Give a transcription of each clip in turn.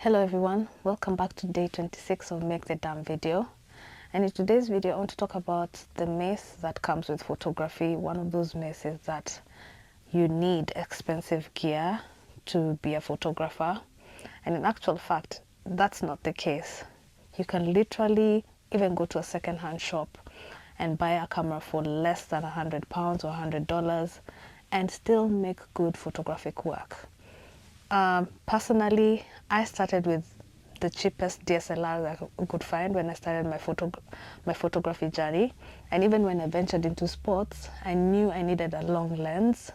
Hello everyone, welcome back to day 26 of Make the Damn Video. And in today's video I want to talk about the myth that comes with photography. One of those myths is that you need expensive gear to be a photographer, and in actual fact that's not the case. You can literally even go to a second-hand shop and buy a camera for less than £100 or $100 and still make good photographic work. Personally, I started with the cheapest DSLR that I could find when I started my photography journey. And even when I ventured into sports, I knew I needed a long lens,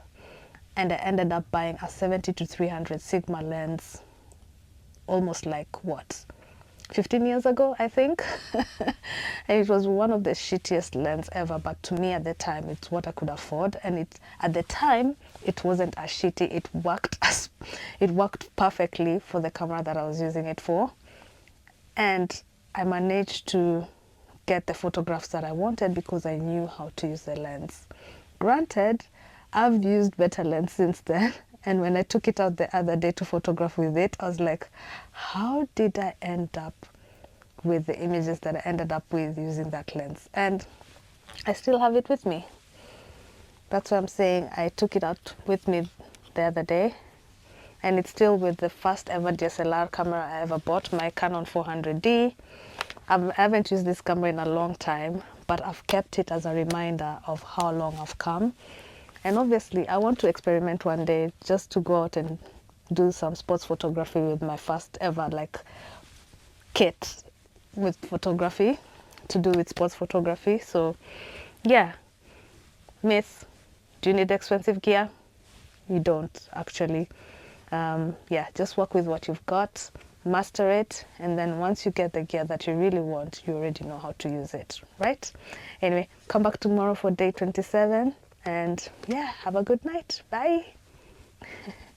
and I ended up buying a 70 to 300 Sigma lens almost like what, 15 years ago, I think. And it was one of the shittiest lens ever, but to me at the time it's what I could afford, and at the time it wasn't as shitty. It worked perfectly for the camera that I was using it for, and I managed to get the photographs that I wanted because I knew how to use the lens. Granted, I've used better lens since then, and when I took it out the other day to photograph with it, I was like, how did I end up with the images that I ended up with using that lens? And I still have it with me. That's what I'm saying. I took it out with me the other day, and it's still with the first ever DSLR camera I ever bought, my Canon 400D. I haven't used this camera in a long time, but I've kept it as a reminder of how long I've come. And obviously I want to experiment one day, just to go out and do some sports photography with my first ever kit with photography, to do with sports photography. So yeah, myth: do you need expensive gear? You don't actually. Yeah, just work with what you've got, master it, and then once you get the gear that you really want, you already know how to use it, right? Anyway, come back tomorrow for day 27, and yeah, have a good night. Bye.